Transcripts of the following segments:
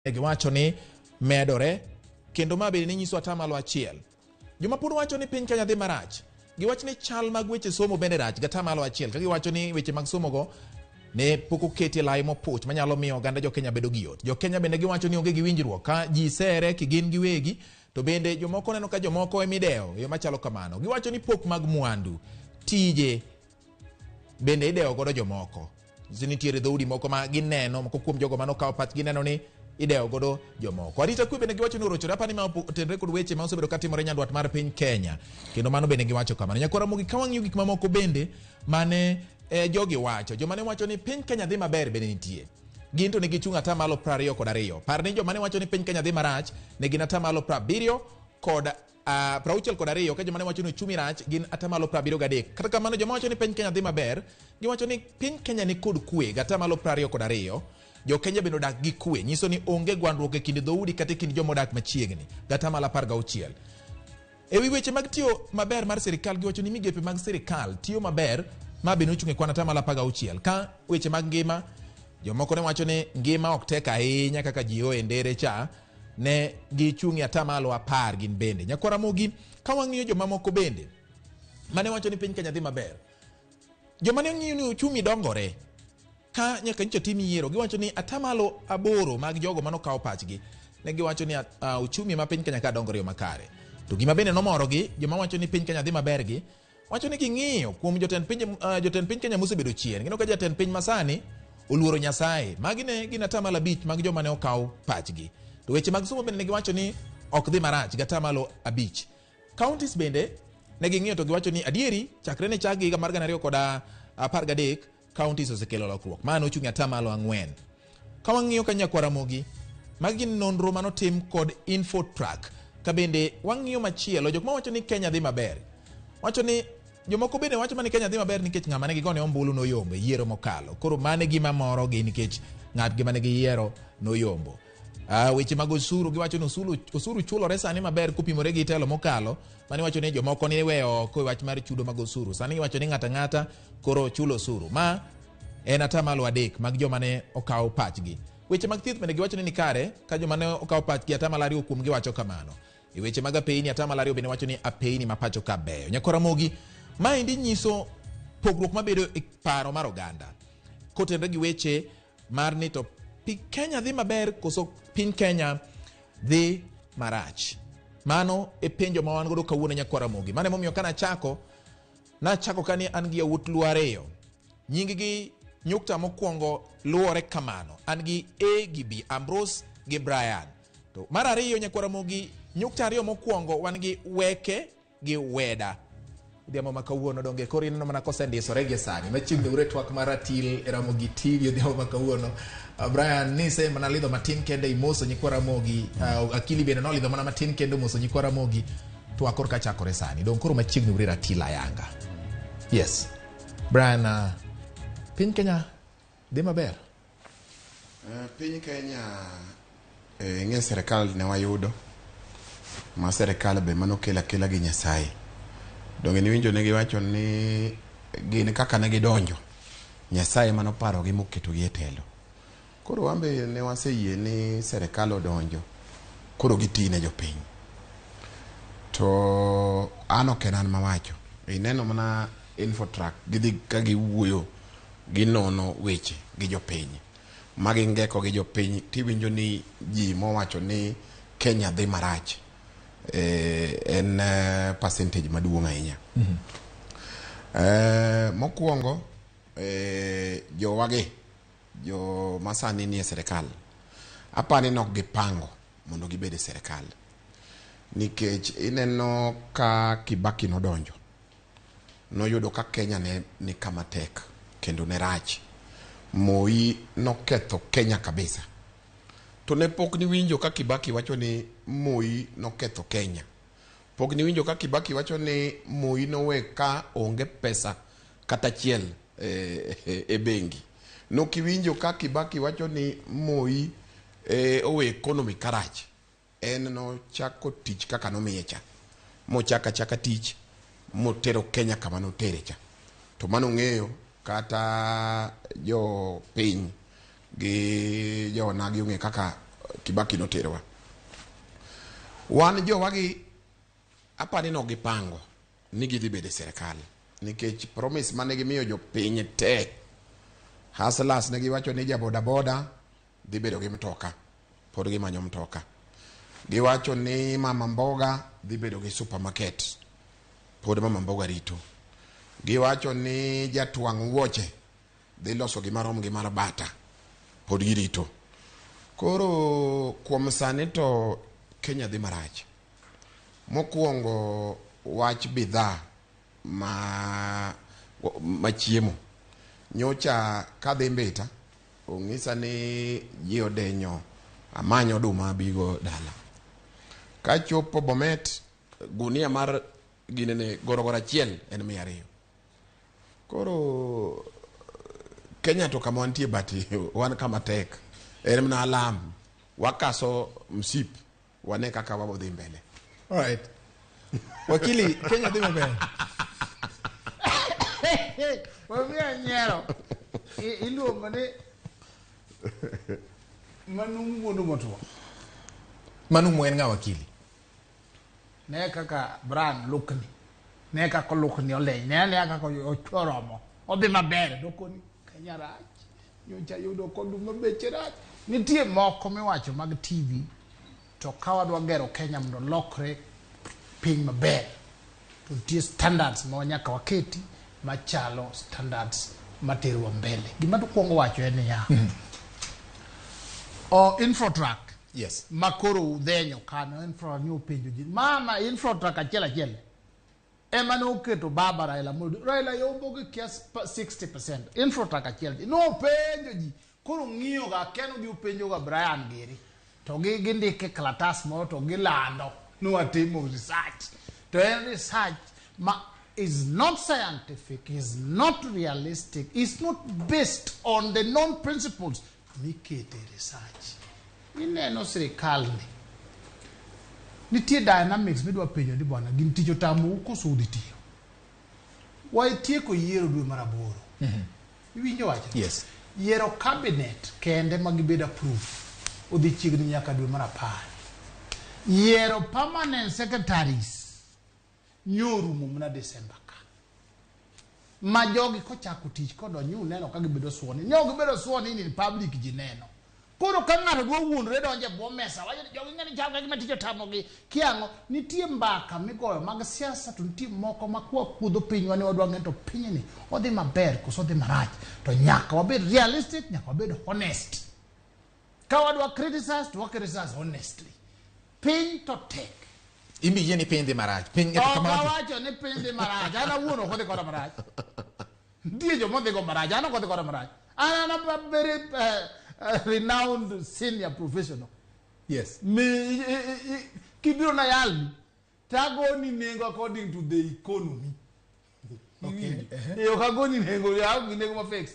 giwacho ni medore kendo ma bende nyiso atamalo achiel. Joma pod wacho ni piny Kenya dhi marach, giwacho ni chal mag weche somo bende rach gatamalo achiel, ka giwacho ni weche mag somo go ne pok oketi lai mopuch manyalo miyo oganda jo Kenya bedo gi yot. Jo Kenya bende giwacho ni onge gi winjruok ka ji sere kigin giwegi, to bende jomoko neno ka jomoko emidewo yo machalo kamano. Giwacho ni pok mag mwandu, tije bende idewo godo jomoko. Nitiere dhoudi moko ma gineno, moko kuom jogo mano kawo pach gineno ni idewo godo jomoko. Arita kwe bende giwacho ni orochore apani ma otenre kod weche ma osebedo katimore nyandwat mar piny Kenya, kendo mano bende giwacho kamano. Nyakora Ramogi ka wang'iyo gik mamoko bende mane jogi wacho, joma ne wacho ni piny Kenya dhi maber bende nitie. Gin to ne gichung' atamalo 22. Par ni joma ne wacho ni piny Kenya dhi marach ne gin atamalo 70 kod 62, ka joma ne wacho ni chumi rach gin atamalo 73. Kata kamano joma wacho ni piny Kenya dhi maber, giwacho ni piny Kenya ni kod kwe gatamalo 22. Jo Kenya bende odak gi kwe, nyiso ni onge gwandruok e kind dhoudi kata e kind joma odak machiegni gatamalo 16. Ewi weche mag tiyo maber mar sirikal, giwacho ni migepe mag sirikal tiyo maber ma bende ochung' e kwan atamalo 16. Ka weche mag ngima, jomoko ne wacho ni ngima ok tek ahinya kaka ji o e ndere cha, ne gichung' e atamalo 10 gin bende. Nyakora Ramogi ka wang'iyo joma moko bende mane wacho ni piny Kenya dhi maber, joma ne ng'iyo ni uchumi dongore ka nyaka nyocha tim yiero, giwacho ni atamalo 8 mag jogo mano kawo pachgi ne giwacho ni uchumi ma piny Kenya ka dongore yo makare. To gima bende nomoro gi, joma wacho ni piny Kenya dhi maber gi, wacho ni ging'iyo kuom jotend piny Kenya mosebedo chien. Gino ka jatend piny masani oluoro Nyasaye, magi ne gin atamalo 5 mag joma ne okawo pachgi. To weche mag somo bende ne giwacho ni ok dhi marach gatamalo 5. Counties bende ne ging'iyo to giwacho ni adieri chakre ne chak higa mar 2013 counties osekelo lokruok, mano ochung' atamalo 4. Ka wang'iyo ka Nyakora Ramogi, magi gin nonro manotim kod TWAK. Ka bende wang'iyo machielo, jok ma wacho ni Kenya dhi maber, wacho ni jomoko bende wacho ni Kenya dhi maber nikech ng'ama ne gigone ombulu noyombo yiero mokalo. Koro mane gima moro gi nikech ng'at gima ne giyiero noyombo. Weche mag osuru, giwacho ni osuru chulore sani maber kopimore gi telo mokalo, mane wacho ni jomoko ni weyo ko wach mar chudo mag osuru. Sani giwacho ni ng'ata koro chulo osuru. Ma en atamalo 3 mag joma ne okawo pachgi. Weche mag thieth bende giwacho ni kare ka joma ne okawo pachgi atamalo 2 kuom giwacho kamano. E weche mag apeini atamalo 2 bende wacho ni apeini ma pacho ka beyo. Nyakora Ramogi, ma endi nyiso pogruok mabedo e paro mar oganda kotenre gi weche mar ni to piny Kenya dhi maber koso piny Kenya dhi marach. Mano e penjo ma wan godo kawuono Nyakora Ramogi. Mane momiyo kana nachako kani an gi yawuot luo 2. Nying gi nyukta mokwongo luore kamano. An gi A gi B, Ambrose gi Brian. To mar 2 Nyakora Ramogi, nyukta 2 mokwongo wan gi Weke gi Weda. Odhiambo ma kawuono donge koro ineno mana kosendisore gi sani. Machiegni ure twak mar Ratil e Ramogi TV odhiambo ma kawuono. Brian nise mana lidho matin kende imoso Nyakora Ramogi. Akili bende no lidho mana matin kende imoso Nyakora Ramogi. Twak kor ka chakore sani. Dong koro machiegni ure Ratil ayanga. Yes. Brian, piny Kenya dhi maber? Piny Kenya ng'e serikal ne wayudo. Ma serikal be mano kela gi Nyasaye. Donge ni winjo ne giwacho ni gin kaka ne gidonjo, Nyasaye mano paro gi moketo gi e telo. Koro wambe ne waseyie ni serikal odonjo, koro gitine jopiny. To ano kenan mawacho, ineno mana TWAK gidhi ka giwuoyo ginono weche gi jopiny. Magi ngeko gi jopiny, tiwinjo ni ji mowacho ni Kenya dhi marach. En percentage maduong' ahinya. Mokwongo jowage, jo masani ni e serikal, apani nok gipango mondo gibede serikal. Nikech ineno ka Kibaki nodonjo, noyudo ka Kenya ni kama tek kendo ne rach. Moi noketho Kenya kabisa. To ne pok ni winjo ka Kibaki wacho ni Moi noketho Kenya. Pok ni winjo ka Kibaki wacho ni Moi nowe ka onge pesa kata chiel e bengi. No kiwinjo ka Kibaki wacho ni Moi owe economy karach. En no chako tich kaka nomiye cha. Mo chaka tich motero Kenya kama notere cha. To mano ng'eyo kata jo piny gi jo nagi ong'e kaka Kibaki noterowa. Wan jowagi apani no gipango ni gidhi bede serikal nikech promise mane gimiyo jopiny te haslas ne giwacho ni jaboda boda dhi bedo gi mtoka pod gimanyo mtoka. Giwacho ni mama mboga dhi bedo gi supermarket pod mama mboga rito. Giwacho ni jatwang' wuoche dhi loso gimarom gi mar bata pod girito. Koro kuom sani to Kenya dhi marach. Mokwongo wach bidhaa machiemo nyocha kadhi mbita ong'isa ni ji odenyo amanyo oduma bigo dala. Kachopo Bomet gunia mar ginene gorogoro achiel en 200. Koro Kenya to kama wantie bati wan kama tek en mna alam wakaso msip wane kaka wabo dhi mbele. Alright. Wakili, Kenya dhi maber. Wamia nyero. Iluongo ni Manumu motuo. Manumu en nga wakili. Ne kaka brand lukni. Ne kaka lukni oleny. Ne kaka ochoromo. Odhi maber dokoni Kenya rach. Nyocha yudo koduma beche rach. Nitie moko miwacho mag TV to kawadwa gero Kenya mondo lokre piny maber. To tie standards ma nyaka waketi machalo standards matero mbele. Gima tukwongo wacho en ya. Infotrak. Yes. Makoro udhenyo kano infra nyo penjo ji. Mama infotrak achiel. Ema no keto baba Raila Modu. Raila yombo ke kias 60%. Infotrak achiel. No penjo ji. Koro ng'iyo ga keno gi penjo ga Brian Giri. To gindike klatas mo to gilando. No atimo research. To research is not scientific, is not realistic, is not based on the known principles. Mikete research. Ineno serikal ni. Nitie dynamics midwa penjo ndi bwana gin ticho tamu uko sudi tiyo. Waitieko yiero dwe maraboro. Iwinjo wacho? Yes. Yiero cabinet kende magibeda proof. Udhi chiegni nyaka dwe marapar. Yiero permanent secretaries nyorumo mna December ka. Ma jogi kochako tich kodo nyu neno ka gibedo suoni. Nyogi bedo suoni in public ji neno. Koro ka ng'ato go wuonre donje bwo mesa wacho jogi ng'ani chal ka gima ticho tamogi kiango nitie mbaka migoyo mag siasa to nitie moko makwa puodho pinywa ne wadwa ng'ento pinyni odhi maber koso odhi marach to nyaka wabed realistic nyaka wabed honest. Ka wadwa criticize to criticize honestly. Piny to tek. Imbi yeni piny dhi marach. Piny eto kamati. Wacho ni piny dhi marach. Ana wuono kodhi koda marach. Ndiye jo modhi go marach. Ana kodhi koda marach. Ana very renowned senior professional. Yes. Kibiro na yalmi. Tago ni nengo according to the economy. Okay. Yo kago ni nengo ya nengo ma fix.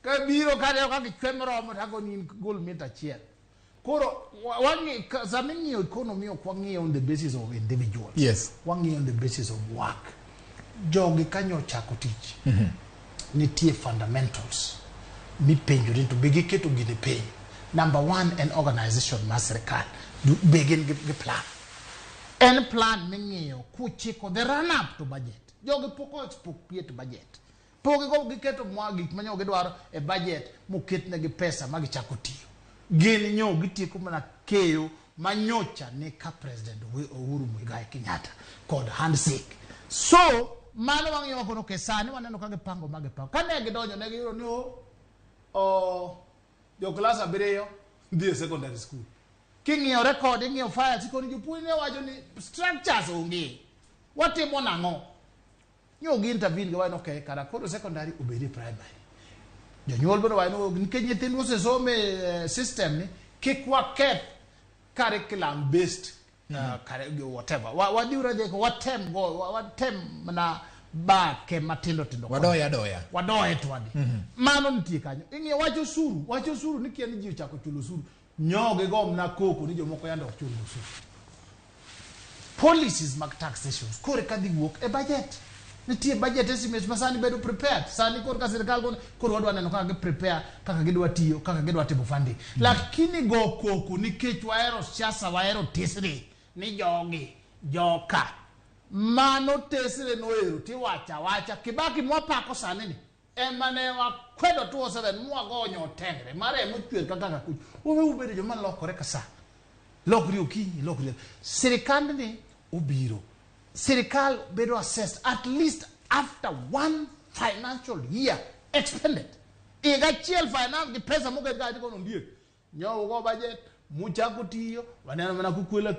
Kabiro kade ka kichwemro mo tago ni goal meter chiel. Koro wangi zamini economy okwangi on the basis of individuals. Yes. Wangi on the basis of work. Jogi kanyo chako tich. Nitie fundamentals. Mi penjo into begike to gine pay. Number one, an organization mastercard. Begin the plan. And plan mingiyo kuchiko the run up to budget. Jogi poko expropriate budget. Pogi go giketo mwagi manyo gidwaro e budget muket na pesa magi chako tiyo. Gini nyo gitieko mana keyo manyocha ne ka President Uhuru Muigai Kenyatta kod handshake. So mano wang'iyo wakono kesani waneno kage pango mage pango. Kane gidonjo ne giyudo ni jo class abiriyo dhi secondary school. King'iyo record ing'iyo files ikoni jopuonj ne wacho ni structures onge. Watimo nang'o? Nyo gi intervene gawano okay kara koro secondary obedi primary. Jonyuol biro wano nikech nyithindo osesome system ni kik waket curriculum based whatever. Wadiura deko watem na ba ke matindo tindo. Wadoya. Wadoya twadi. Mano nitie kanyo. Ing'e wacho suru ni kiani ji chako chulo suru. Nyoge go mna koko ni jomoko yando chulo suru. Policies mag taxations kore kadhi wuok e budget. nitie budget estimates masani bedo prepared sani kor ka sirkal kor wadwa neno kaka prepare kaka gidwa tiyo kaka gidwa timo funding lakini go koko nikech waero siasa waero tesre ni jogi joka mano tesre noero tiwacha Kibaki mwapako sani ni emane wa kwedo 207 mwagonyo tengre mare mochwer kaka kuch owe ubedo joma lokore kasa lokri okinyi lokri sirkal ni ubiro sirkal bedo assessed at least after one financial year expended iga chiel finance ki pesa moket ga ko ndie nyo go budget muchako tiyo wanena mana kukwela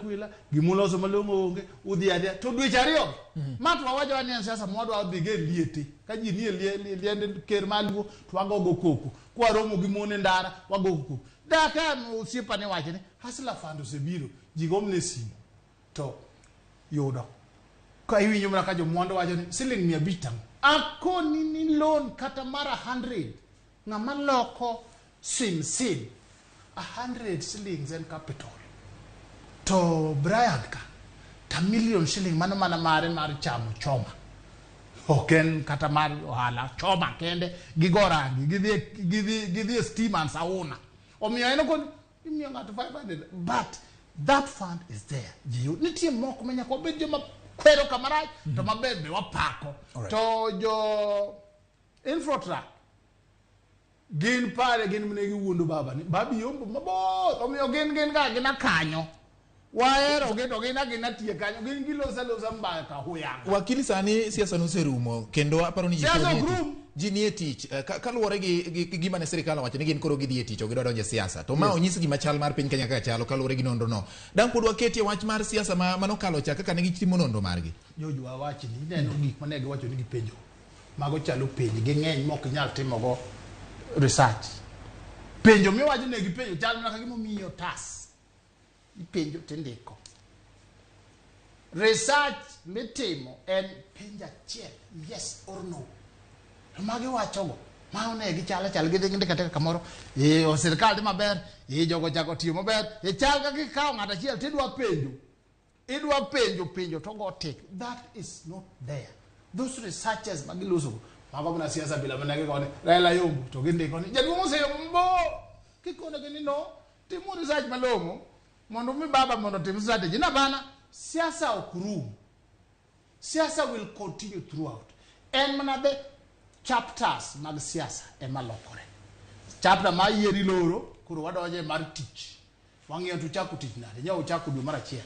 gimuloso malongo onge udhiadia to dwe chariyo matu wawaja wani sasa mwadwa odhige liete ka ji nie liende ker maluo to wagogo koko kwa romo gimone ndara wagogo koko daka usiepa ne wache ne hasla fando sebiro jigomne simu to yodo ka iwinyo mna ka jo mondo wacho ni siling 100 akoni ni loan kata mara 100 ngama loko sim 100 shillings and capital to Brian ka ta million shilling mano mana mare chamo choma oken kata mar ohala choma kende gigorangi gidhi steam sauna omiyo eno kon imiyo ngato 500 but that fund is there jiyo nitie moko menya ko bedo ma kwero kamaraj to maber be wapako to jo infotrak gin pare gin mnegi wuondo baba ni babi yombo mabor omiyo gin ga gina kanyo waero gina tie kanyo gin gilosa mbaya ka huyanga wakili sani siasa no serumo kendo aparo ni jini etich kaluwore gi gima ne sirkal wacho ni gin koro gidhi etich o gidwa donjo siasa to ma onyis gima chal mar piny Kenya ka chalo kaluwore gi nonro no dan pod waketie wach mar siasa manokalo cha kaka ne gitimo nonro margi jojo wawachi ni neno gik mane giwacho ni gipenjo mago chalo penjo ging'eny mok nyal timo go research penjo miwacho ne gipenjo chal mana kagimo miyo tas ipenjo tindiko research mitimo en penja chiel yes or no magi wacho go ma ne gi chal gidhi kata kamoro o sirkal di maber jogo jago tiyo maber chal ka gikawo ng'ata chiel tidwa penjo to go take that is not there those researchers magiloso mago na siasa bila manage kone Raila Yombo to gindiko ni jaduong' osembo kikone gini no timo research malong'o mondo mi baba mondo tim strategy na bana siasa okrum siasa will continue throughout and manade chapters mag siasa emalokore chapter ma yieri loro kuro wadonje mar tich wang'iyo to chako tich nade nyawo chako dwe mar achiel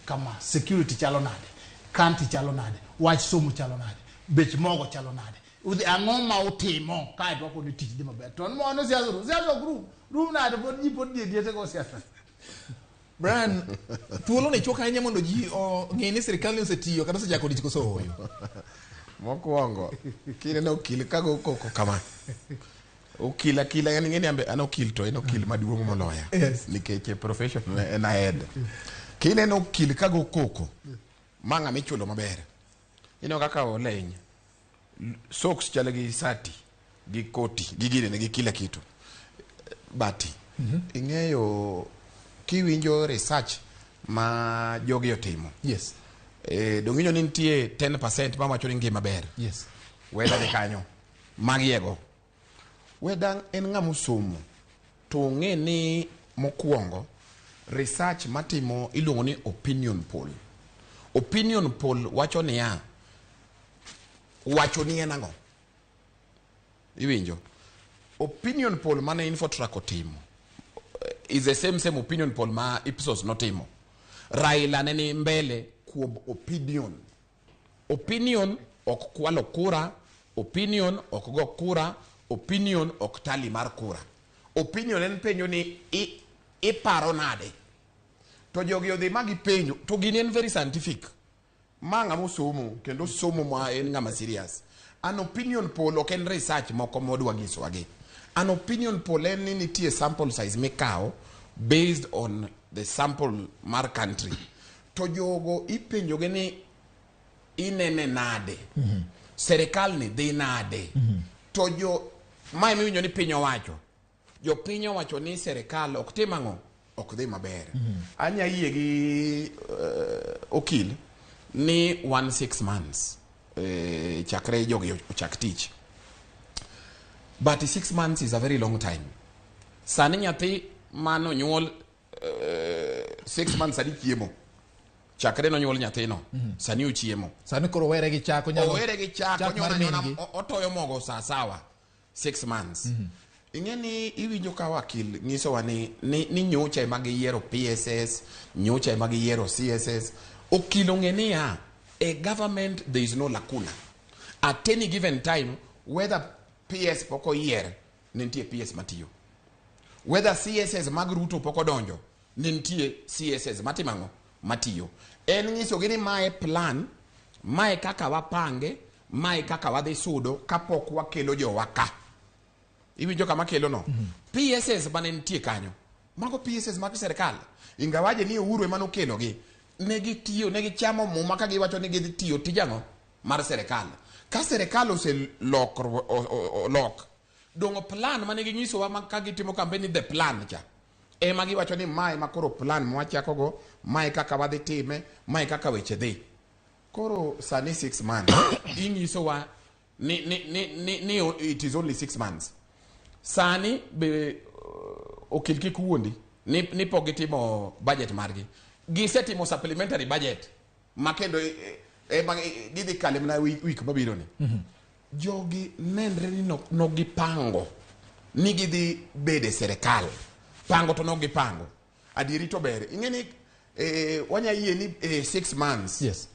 kama security chalo nade kanti chalo nade wach somo chalo nade bech mogo chalo nade udhi ang'o ma utimo kae to ko tich di maber to mono siasa group nade pod diete go siasa Brian thuolo ne choka anya mondo ji ng'e ni sirkal ne osetiyo kata osechako tich koso oyo mokwongo kile no kile kago koko kama okila yani ngeni ambe ana okil to eno okil maduong' moloya nikech profession en ahead kile no okil kago koko manga michulo maber ino kaka oleny socks chale gi sati gi koti gi gire ne gi kila kitu bati ing'eyo kiwinjo research ma jogi otimo yes donginyo ni nitie 10% ma wacho ni ngima ber yes weda de kanyo magiego weda en ng'amo somo to ng'e ni mokwongo research matimo iluongo ni opinion poll wacho ni en ang'o iwinjo opinion poll mane infotrak otimo is the same opinion poll ma Ipsos notimo Raila neni mbele kuom opinion ok kwalo kura opinion ok go kura opinion ok tali mar kura opinion en penjo ni iparo nade to jogi odhi magi penjo to gini en very scientific manga mosomo kendo somo ma en ngama serious an opinion poll ok en research moko modwa gisoagi an opinion poll en ni nitie sample size mikao based on the sample mar country to jogo ipenjoge ni inene nade serikal ni dhi nade to jo mai miwinjo ni piny owacho jo piny owacho ni serikal ok tim ang'o ok dhi maber anya yie gi okil ni 16 months chakre jogi ochak tich. But 6 months is a very long time. Sani nyathi mano nyuol 6 months adi chiemo. Chakre no nyuol nyathino. Sani uchiemo. Sani koro were gi chako nyalo. Were gi chako nyona otoyo mogo sawa. 6 months. Ingeni iwinjo ka wakil nyiso wa ni nyocha ema giyiero PSS, nyocha ema giyiero CSS. Okilo ngenia a government there is no lacuna. At any given time, whether PS poko yier, nintie PS matiyo. Whether CSS magruto poko donjo, nintie CSS matimango matiyo. En nyiso gini mae plan, mae kaka wapange, mae kaka wadhi sudo kapok wakelo jo waka. Iwinjo kama kelo no. PSS bane nitie kanyo. Mago PSS mag serikal. Ingawaje ni Uhuru ema nokelo gi. Negi tiyo, negi chamo muma ka giwacho ni gidhi tiyo tijano mar serikal. Ka serikal ose lok dongo plan mane ginyiso wa ka gitimo kampeni the plan cha. Ema giwacho ni mae makoro plan mwachako go, mae kaka wadhi time, mae kaka weche dhi. Koro sani 6 months. Inyiso wa ni it is only 6 months. Sani be okilki kuondi ni pogitimo budget margi. Gisetimo supplementary budget makendo gidhi kale mna week mabiro ni. Jogi nenre ni no gipango ni gidhi bede serikal. Pango to no gipango. Adiri to bere. Ingeni wanya yie ni 6 months. Yes.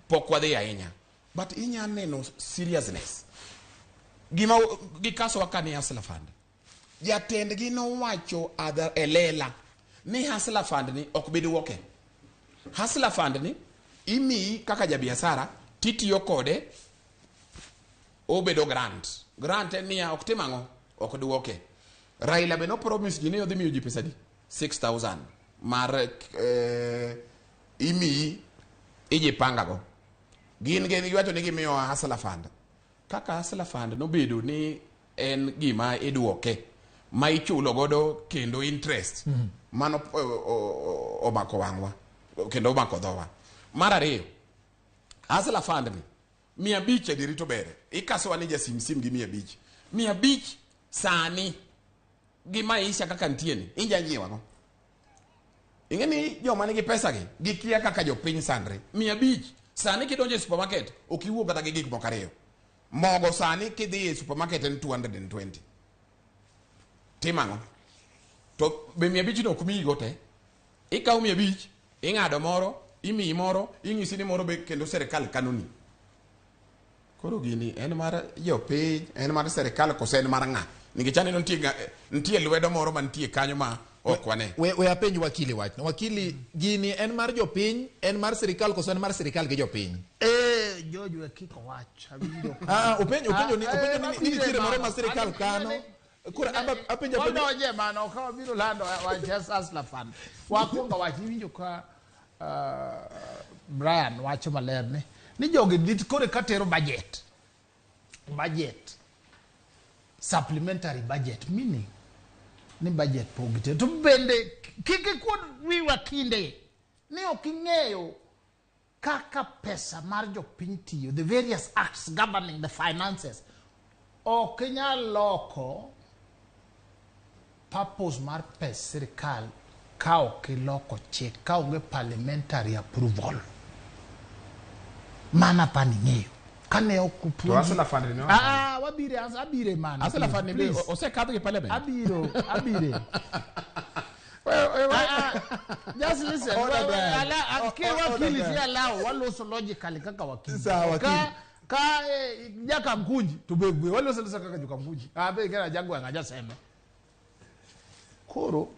Pokwa de ahinya. But inya neno seriousness. Gima gikaso wakani Hustler Fund. Jatend gi no wacho other elela ni Hustler Fund ni okbidi woke. Hustler Fund ni imi kaka jabiasara titiyo kode obedo grant. Grant ni ya oktimango okdi woke. Raila be no promise gini yodhi miyo ji pesa di 6,000 mar imi iji panga go. Gin giwacho ni gimiyo Hustler Fund. Kaka Hustler Fund no bedo ni en gima iduoke ma ichulo godo kendo interest mano omako wangwa kendo omako dhowa. Mar ariyo, Hustler Fund ni 500 dirito bere ikaso wani jasimsim gi 500 500 sani gima isha kaka ntieni inja nyiwa no. Ingeni joma nigi pesa gi gikia kaka jopiny sandre 500 sani kidonje supermarket okiwuok kata gi gik moko ariyo. Mogo sani kidhi e supermarket en 220. Timango. To be 500 no kumi gote. Ikaw 500, ingado moro, imi moro, ingisi ni moro be kendo serikal kanoni. Koro gini en mar jopiny, en mar serikal kose en mar nga. Nikichani no ntie lwedo moro man tie kanyo ma okwane. We apenj wakili wach. Wakili gini en mar jopiny, en mar serikal kose en mar serikal gi jopiny. George we kiko wach. Upenjo ni nitiere moro ma serikal kano. Kura apenja no je mano ka biro lando wa just Hustler Fund. Wakonga wach winjo ka Brian wacho maler ni jogi dit kore katero budget supplementary budget meaning ni budget pogite to bende kike kod wiwa kinde ni oking'eyo kaka pesa mar jopiny tiyo, the various acts governing the finances okinyal loko purpose mar pes serikal ka okiloko chik ka onge parliamentary approval. Mana pani ng'eyo kane okupuonji. To Hustler Fund ni abire mana. Hustler Fund ni osekadho gi parliament. Abire. Just listen. Wakili si allow waloso logically kaka wakili. Ka jaka mkunji tubegwe waloso kaka joka mkunji. Abe kera jagwa ngaja seme. Koro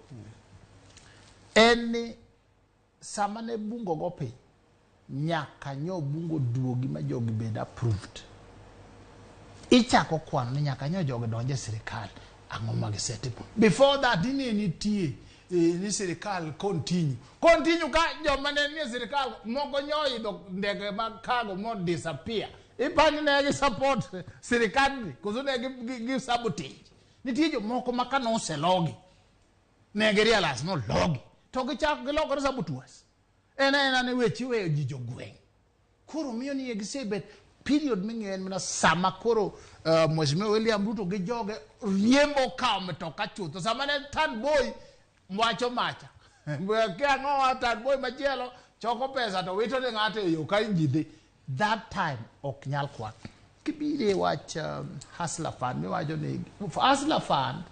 eni samane bungo gope nyaka nyo bungo duogi ma jogi bed approved. Ichako kwano ni nyaka nyo jogi donje serikal ang'o magisetimo. Before that nitie ni serikal continue ka joma ne ni serikal moko nyoido ndege mag cargo mod disappear. Ipani ne support serikal kozo ne give sabotage. Nitie jo moko makano oselogi. Negeria las no logi. To gichak gilokore sabotuas. Ena ne wechi weyo ji jogweng. koro miyo ni exhibit period ming'en mina sama koro Mheshimiwa William Ruto gi joge riembo kao metoka chutho sama ne tan boy mwacho macha ke ang'o tan boy machielo choko pesa to wito ne ng'ato e yo ka injidhi that time ok nyal kwak kibire wach hustler fund miwacho ni hustler fund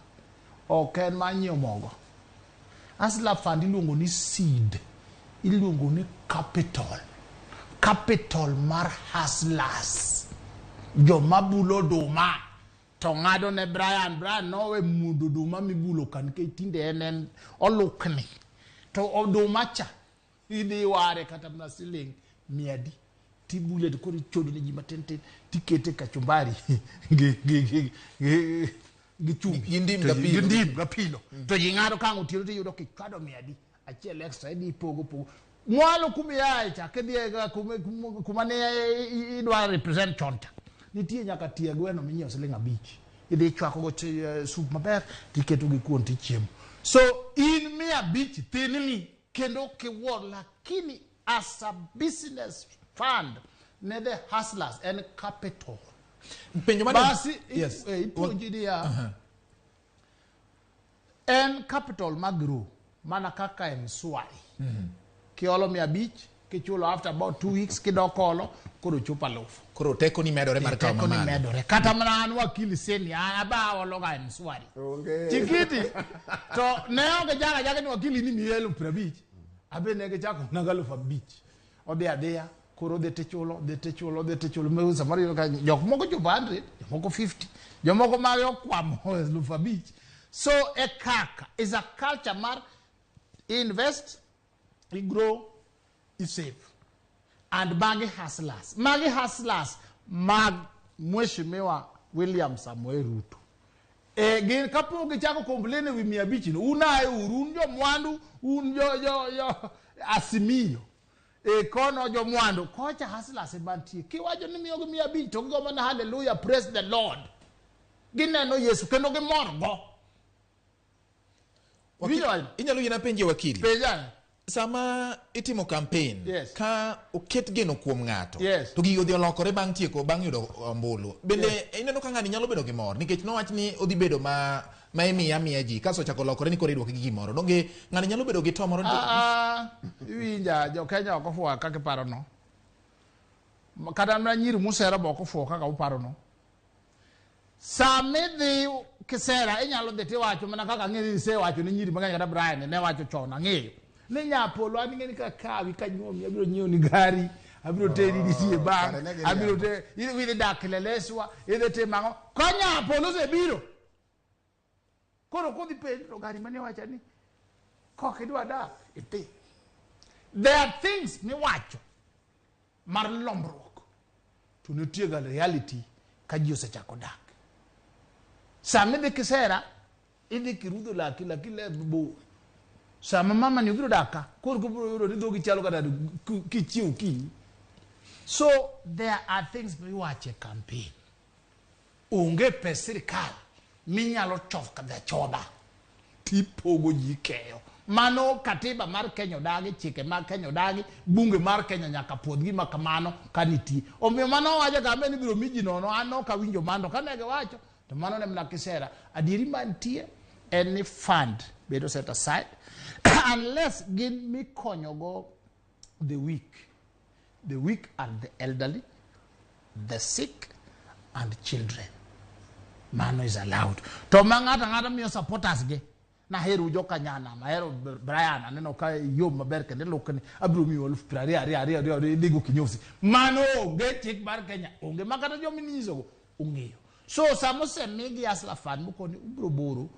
ok en manyo mogo hustler fund iluongo ni seed iluongo ni capital mar hustlers joma bulo duma to ng'ado ne Brian nowe mudo duma mibulo kan ke tinde en olukni to oduma cha idhi ware kata na siling 100 tibule to kori chodo ne jima tenten tikete kachumbari gi chumbi yindim gapilo to jing'ado kango tiro tiyudo kikado 100 achiel extra idhi pogo mwalo kumiyae cha kedhiega kumane idwa represent chonta nitie nyaka tie gweno minyiew siling 5 idhi chwako go soup maber tiketo gi kuon tichiemo so in 500 thinni kendo kiwuor lakini as a business fund ne the hustlers and capital penjo madam basi yes ipuonjidia en capital magro mana kaka mswari kiolo 500 kichulo after about 2 weeks kidokolo koro chupa lofu koro teko ni medore mar kawo mamano teko ni medore kata mana an wakili seni aba ologa mswari chikiti to ne oge jaga ni wakili ni mielo 50 abe ne ge chako nagalo 5 odhi adhiya koro de techulo me samari ka jok moko chupa 100 jomoko 50 jomoko mayo kwamo 5 so e kaka is a culture mar invest we grow is safe and magi hustlers mag Mheshimiwa William Samoei Ruto gin kapo gi chako complain wi 500 no unae urunjo mwandu unjo asimio kono jo mwandu kocha hustlers bantie kiwajo ni miyo 500 to go mana hallelujah praise the Lord gineno Yesu kendo gi morgo inyalo yina penje wakili penja sama itimo campaign ka oket geno kuom ng'ato yes. to gigo odhi olokore bang' tieko bang' yudo ombulu bende ineno ka ng'ani nyalo bedo gi mor nikech nowach ni odhi bedo ma imiya ji kaso chako lokore ni koro idwoke gi gimoro donge ng'ani nyalo bedo gi to moro winja jo Kenya ok ofuwa kaka paro no kata na nyiri musera boko ofuwa kaka uparo no samedhi kisera inyalo dhi wacho mana kaka ng'eni se wacho ni nyiri mang'eny kata Brian ne wacho chona ng'eyo ne nyapolo ani ng'eni ka kawi ka nyomi abiro nyiewo ni gari abiro teri disie bang abiro te idhi dak leleswa idhi timango ka nyapolo se biro koro kodhi penjo to gari mane wacha ni kok idwa dak iti there are things ni wacho mar lombruok to nitie ga reality ka ji osechako dak sama de kisera idhi kirudho laki bo sama mama ni biro daka kor ko biro ni dogi chalo kada kichiu ki so there are things we watch a campaign unge pesirikal minyalo choka da choda tipogo jikeyo mano katiba mar Kenya dagi chike mar Kenya dagi bunge mar Kenya nyaka podgi makamano kaniti omiyo mano waje gambe ni biro miji nono ano ka winjo mando kanege wacho to mano ne mnakisera adiri mantie any fund bedo set aside unless gin mi konyogo the weak and the elderly, the sick and children. Mano is allowed. To ngata miyo supporters ge na heru joka nyana ma heru Brian aneno ka yo maber kende lokni abro mi wolf ari digo kinyosi mano ge chik bar Kenya onge makata jo minizo ungeyo so samose migi asla fan mukoni ubro boro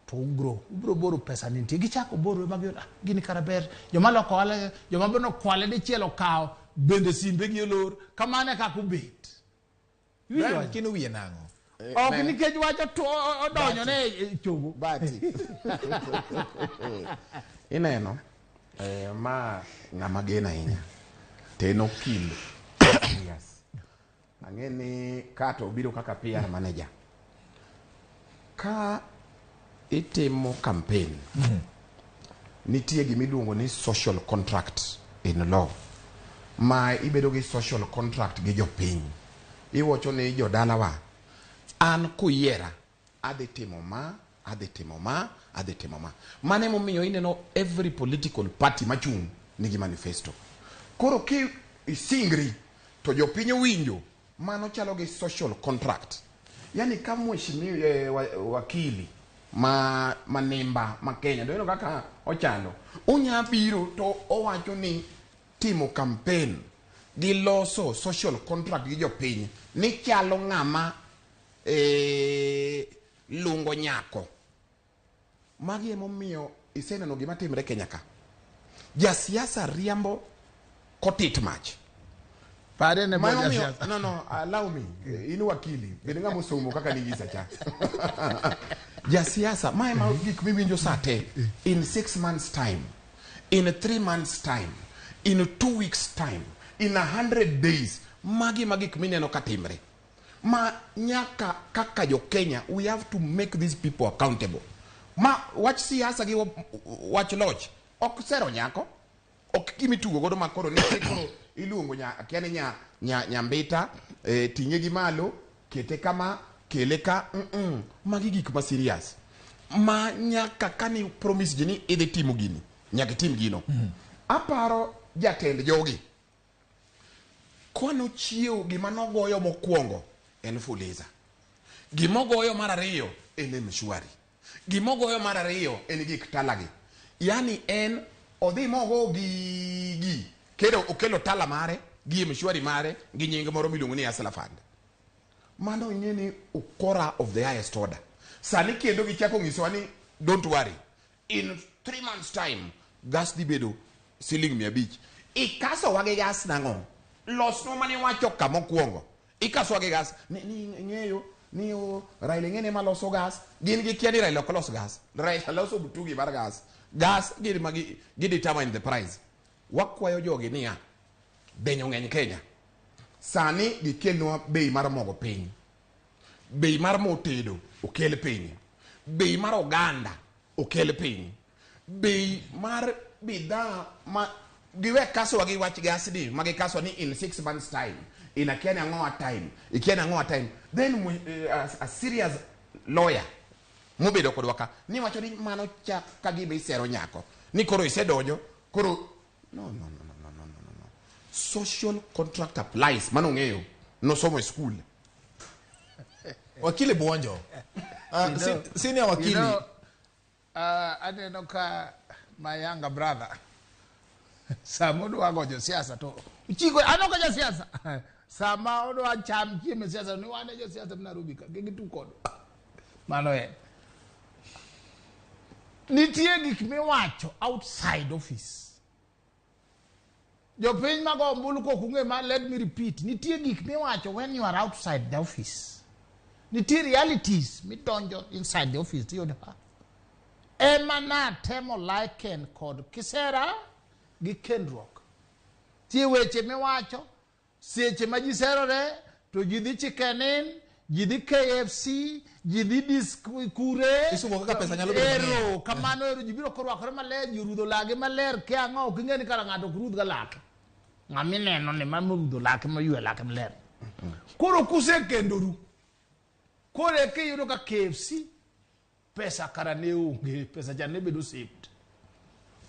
to ubro boro pesa ninti gichako boro magyo gini karaber joma loko ale joma bono kwale de chielo kao bende simbe gi olor kamane ka kubet wiyo kinu wiye nango ok nikech wacho to odonyo ne chogo bati ineno ma ng'ama gena ahinya teno kilo yes ang'eni kato obiro kaka PR manager ka itimo campaign nitie gimiluongo ni social contract in law ma ibedo gi social contract gi jopiny. Iwacho ni jodalawa an kuyiera adhi timo ma, adhi timo ma, adhi timo ma. Mane momiyo ineno every political party machung' nigi manifesto. Koro ki isingri to jopiny winjo, mano chalo gi social contract. Yani kama mheshimiwa wakili manimba ma Kenya ndio kaka ochalo, unya biro to owacho ni timo campaign gi loso social contract gi jopiny ni chalo ng'ama lungo nyako. Magi emomiyo iseneno gima timre Kenya ka. Jasiasa riambo kotit mach. Pare ne boja siasa. No, allow me. Inu wakili. Beninga musomo kaka nigisa cha. Jasiasa, ma gik miwinjo sate in 6 months time, in 3 months time, in 2 weeks time, in 100 days, magi mineno katimre. Ma nyaka kaka jo Kenya, we have to make these people accountable. Ma watch siasa gi watch lodge. Ok sero nyako. Ok kimi tugo godo makoro ni koro iluongo akiane nyambita tinge gi malo kete kama kele ka magi gik ma serious. Ma nyaka kani promise jini idhi timo gini. Nyaka tim gino. Aparo jatend jogi. Kwano chiew gima nogoyo mokwongo en Fuliza. Gimogoyo mar ariyo en Mshwari. Gimogoyo mar ariyo en gik talagi. Yani en odhi mogo gi kero okelo tala mare gi Mshwari mare gi nying moro miluongo ni Asla Fund. Mano ing'eni ukora of the highest order. Sani kendo gichako ng'isowa ni don't worry, in 3 months time gas di bedo siling 500. Ikaso wage gas nang'o? Losno mane wacho kama mokwongo. Ikaso wage gas ni ng'eyo ni Raila ng'ene ma loso gas, gin gi kiani Raila ok los gas. Raila loso butugi mar gas. Gas gi determine the price. Wakwayo jogi niya denyo ng'eny Kenya. Sani gikelnwa bei mar mogo piny. Bei mar mo tedo okel piny. Bei mar oganda okel piny. Bei mar bidhaa ma giwe kaso wagi wach gas di magi kaso ni in 6 months time, in a Kenya ngoa time, then a serious lawyer mobedo kodwaka ni wacho ni mano cha kagime isero nyako ni koro isedonjo koro no. Social contract applies. Mano ng'eyo no somo school. Wakili Bwonjo. Senior wakili. Aneno ka my younger brother. Samudu wagojo siasa to. Uchiko anoka ja siasa. Sama odo acham chieme siasa ni wane jo siasa mnarubika. Gigitu kodo. Mano nitie gik miwacho outside office. Jo piny mago mbulu ko kunge ma, let me repeat, nitie gik miwacho when you are outside the office. Nitie realities midonjo inside the office. Tiyo da. Emana temo liken kod kisera gi kendruok. Tie weche miwacho, seche majisero re, to jidhi chikenin, jidhi KFC, jidhi diskure. Isumo kaka pesa nyalo bedo mang'eny. Ero, kamano ero jibiro korwakore maler, jirudho lage maler, ke ang'o, king'eni kara ng'ato kurudh ga lake. Ng'ami neno ni mamurudho lake mayue lake maler. Koro kuse kendoru. Koro eke yudo ka KFC, pesa kara ne onge, pesa ja ne bedo saved.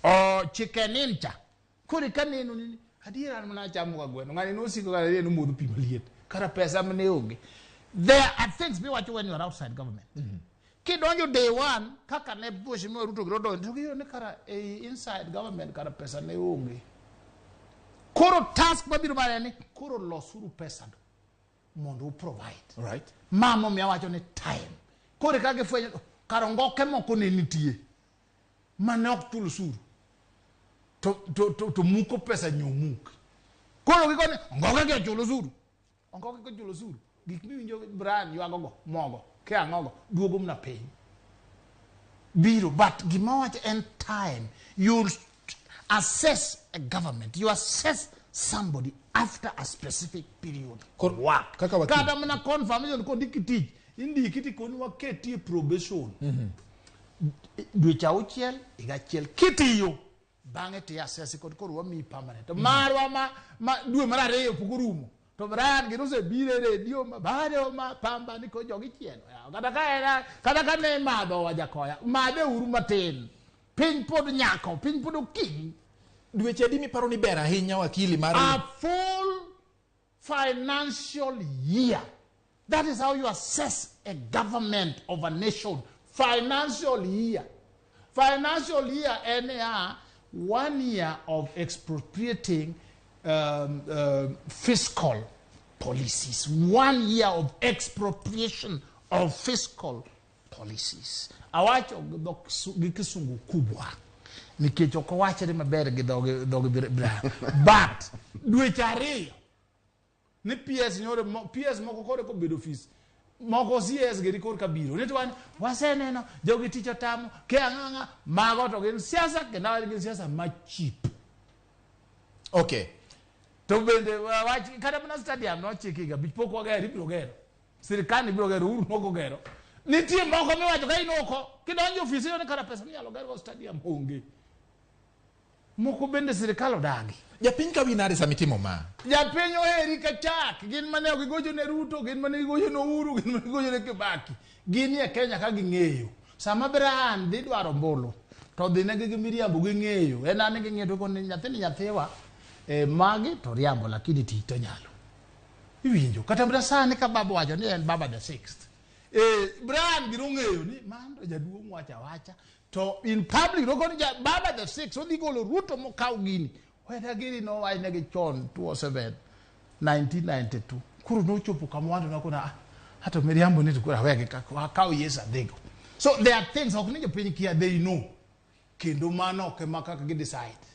O chicken incha. Koro ka neno nini, adiera mana chamo ka gweno. Ng'ani nosiko kara neno modho pi maliet. Kara pesa mane onge. There are things we watch when you are outside government. Kidonjo day one, kaka ne mheshimiwa Ruto girodo, ndio ne kara inside government kara pesa ne onge. Koro task mabiro mare ni koro losuru pesa do mondo provide. Right. Mamo mi awacho ni time. Koro kage fwenyo karongoke moko ne nitie. Mane ok chulo suru. To muko pesa nyomuk. Koro giko ni ngoke ke chulo suru. Ngoke ke chulo suru. Gik miwinjo brand yuagogo mogo ke ang'ogo duogo mna piny. Biro but gimawacho en time. You assess a government, you assess somebody after a specific period of work. Kada mna confirmation ko dikiti indikiti ko ni waketi probation. Dweche auchiel iga chiel kitiyo bange ti assess kod korwa mi permanent marwa ma dwe mar ariyo pugurumo to Brian giruse bire radio ma bado ma pamba ni ko jogi chien kata ka ne mado wajakoya made uru matin piny pod nyako piny pod oking dweche di mi paro ni ber ahinya wakili mar a full financial year. That is how you assess a government of a nation. Financial year. Financial year, NAR, 1 year of expropriating fiscal policies. 1 year of expropriation of fiscal policies. Awacho gikisungu kubwa. Nikecho kwa wache ni mabere gidogi bira. But, dweche ariyo. Ni PS nyore PS moko kore ko bed office moko CS geri kor kabiro ni twan waseneno jogi ticho tamo ke anganga mago to gin siasa ke na gin siasa ma cheap. Okay, To bende wachi kada na stadium no chikiga bipoko wageri biro gero sirikani biro gero uru moko gero nitie moko miwacho ka inoko kidonjo office yo ne kada pesa nyalo gero stadium onge moko bende sirikal odagi. japiny ka winare samitimo ma Japiny oheri ka chak gin mane gigocho ne Ruto gin mane gigocho ne Uhuru gin mane gigocho ne Kibaki gin e Kenya ka ging'eyo sama Brian dhi dwaro mbulu to dhi ne gi miriambo ging'eyo en an ging'eyo ko ni nyathiwa magi to riambo lakini ti to nyalo iwinjo kata mbra sani ka baba wacho ni en baba the sixth Brian giro ng'eyo ni mando jaduong' wacha to in public roko ni baba the sixth odhi golo Ruto mokaw gini whether gini no why negi chon 2007 1992 kuru no chopo kamwando na kuna hata miriambo ni tukura wege kaw yes adego. So there are things ok ni jopiny kia they know kendo mano ke makaka gi decide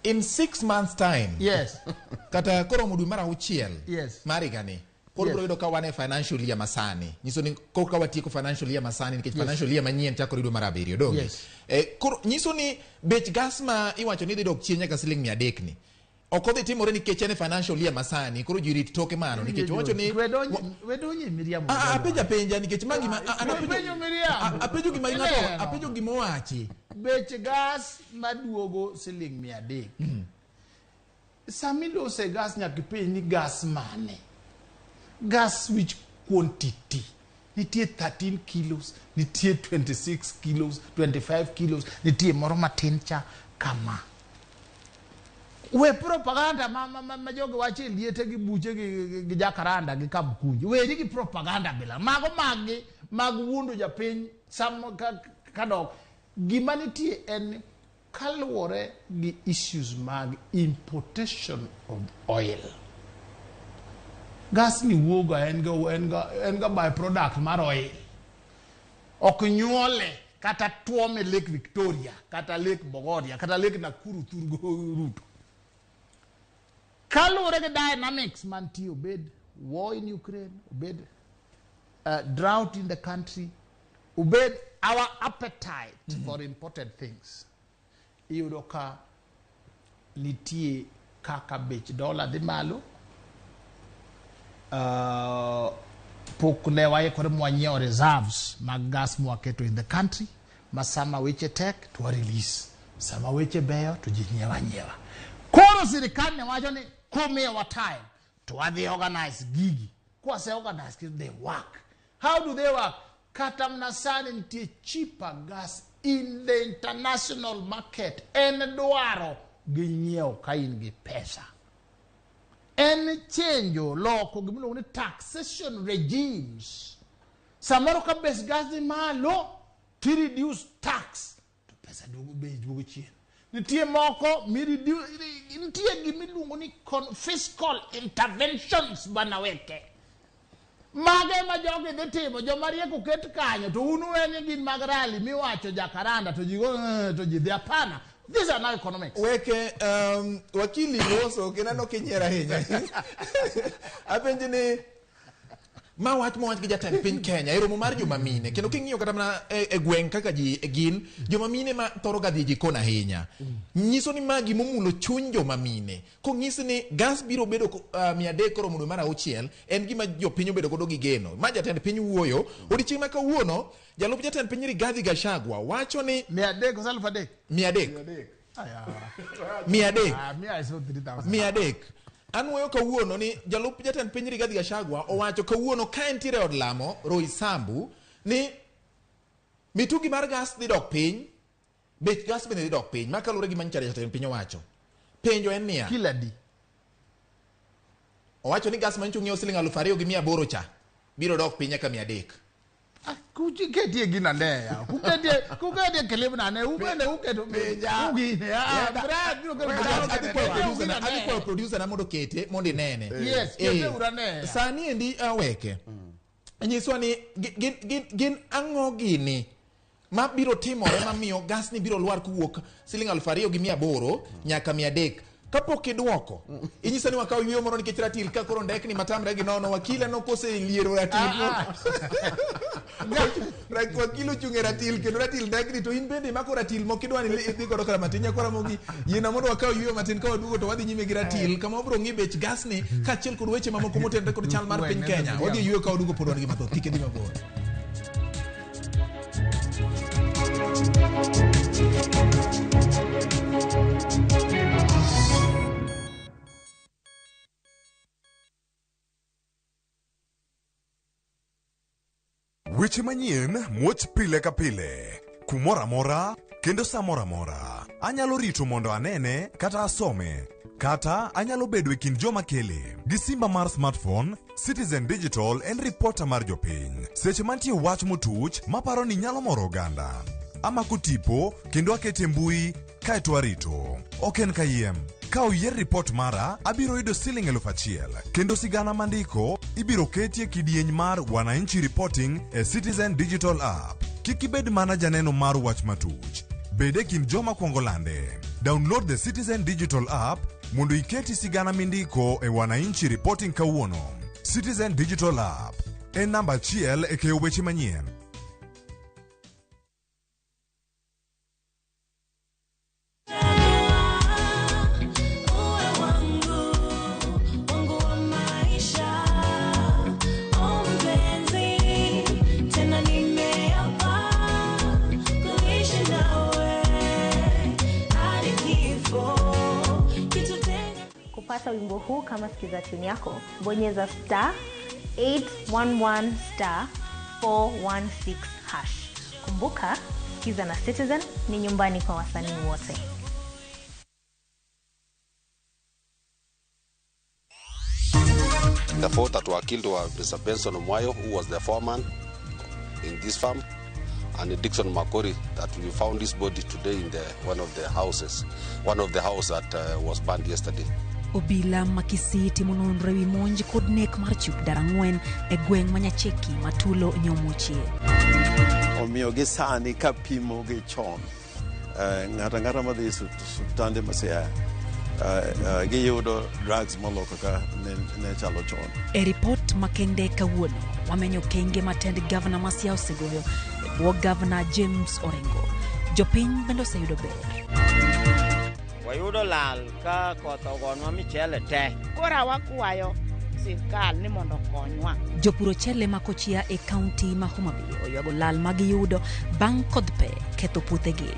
in 6 months time. Yes. Kata koro mudu mara uchiel. Yes. Marigani. Koro bro ka wane financial year masani. Nyiso ni koro ka watieko financial year masani nikech financial year manyien chako rido mara abiriyo donge. Yes. Koro nyiso ni bech gas ma iwacho ni dhi dok chien nyaka siling 300 ni. Okodhi timore nikech en financial year masani koro jirit toke mano nikech wacho ni wedonye miriambo. penja nikech mangi ma penjo miriambo. apenjo gima ing'ato apenjo gima owachi. Bech gas maduogo siling 300. Samilose gas nyaka piny ni gas mane? Gas which quantity? Nitie 13 kilos, nitie 26 kilos, 25 kilos, nitie moro matin cha kama. We propaganda ma jogo wache liete gi buche gi jakaranda gi kabkunji. We gi propaganda bila. Mago magi mag wundo japiny sam kadok. Gima nitie en kaluwore gi issues mag importation of oil. Gas ni wuoga en ga byproduct mar oil. Ok nyuole kata tuome Lake Victoria, kata Lake Bogoria, kata Lake Nakuru Turgo Ruto. Kaluwore gi dynamics mantie obed war in Ukraine, obed drought in the country, obed our appetite for imported things. Iyudo ka nitie kaka bech dola dhi malo. Pok ne waikore mwanyiewo reserves mag gas mwaketo in the country. Masama weche tek to release. Sama weche beyo to ji nyiewa. Koro sirikal ne wacho ni kumiwa time to adhi organize gigi. Kwa se organize they work. How do they work? Kata mnasani nitie cheaper gas in the international market. En dwaro gi nyiewo ka in gi pesa. En change loko gimiluongo ni taxation regimes. Samoro ka bes gas di malo to reduce tax to pesa duogo chien. Nitie moko nitie gimiluongo ni fiscal interventions banaweke. Mage ma jogi dhi timo joma rieko ket kanyo to unu en gin mag rally miwacho jakaranda to ji dhi apana. These are now economics. Weke wakili loso kenano kinyera hinya. Apenji ni ma wach gi jatend piny Kenya e romo mar joma mine kendo king'iyo kata mana e gweng' kaka ji gin joma mine ma thoro ga dhi jikon ahinya nyiso ni ma gimomulo chuny joma mine kong'isi ni gas biro bedo 300 koro dwe mar 6 en gima jopiny obedo godo gi geno ma jatend piny wuoyo odiochieng' ma kawuono jalup jatend piny Rigathi Gachagua wacho ni 300 ko 300 300 Anwoyo kawuono ni jalup jatend piny Rigathi Gachagua owacho kawuono ka entiere od lamo Roysambu ni mitugi mar gas dhi dok piny bech gas bende dhi dok piny makalure gi manchare jatend piny owacho penjo en niya kila di owacho ni gas mancho ng'iewo $2,800 cha biro dok piny nyaka 300 kuketie gina ndeya kuketie kelebna ne ubende uketo meja ugine adikwa producer na mondo kete mondo inene yes kete urane sani endi aweke nyiswa ni gin ang'o gini ma biro timore mamiyo gas ni biro lwar kuwuok $2,800 nyaka 300 kapok idwoko inyisa ni wakaw yweyo moro nikech ratil ka koro ndek ni matamre gi nono wakila nokose liero ratil wakilo chunge ratil kendo ratil ndek ni to in bende mako ratil mokidwa ni idhi godo kara matin nyakora mogi yina mondo wakaw yweyo matin ka wadugo to wadhi nyime gi ratil kama wabro ng'i bech gas ni kaachiel kod weche mamoko motenore kod chal mar piny Kenya wadhi yweyo ka wadugo pod wan gi mathoth kik idhi mabor. Weche manyien muoch pile ka pile kumora mora kendo samora mora anyalo rito mondo anene kata asome kata anyalo bedo e kind joma kele gi simba mar smartphone Citizen Digital en reporter mar jopiny seche mantie wach motuch maparo ni nyalo moro oganda amako tipo kendo akete mbui kaeto arito ok en kayiem ka oyier report mara abiro yudo $1,000 kendo sigana mandiko ibiro ketie kidieny mar wananchi reporting e Citizen Digital app kik ibed mana janeno mar wach matuch bede kind joma kwongo lande download the Citizen Digital app mondo iketi sigana mindiko e wananchi reporting kawuono Citizen Digital app en namba 1 e keyo weche manyien. Kupata wimbo huu kama sikiza tune yako, bonyeza *811 *416 hash. Kumbuka, sikiza na Citizen ni nyumbani kwa wasanii wote. The four that were killed were Mr. Benson Omwayo, who was the foreman in this farm, and Dixon Makori, that we found his body today in one of the houses that was burned yesterday. Obila makisi timo nonro ewi monj kod nek mar chuk darang'wen e gweng' manyacheki matulo nyomuchie. Omiyo gi sani ka pimo gi chon ng'ata madhi subtande masea giyudo drugs moloko ka ne chalo chon. E report makende kawuono wamenyo kenge matend gavana Masia osegoyo e bwo gavana James Orengo. Jopiny bende oseyudo ber. Wayudo lal ka koth ogonwa michele te. Kora wakwayo sirkal ni mondo konywa. Jopuro chele makochia e kaunti ma Homa Bay oywago lal magiyudo bang' kodh pe ketho puothegi.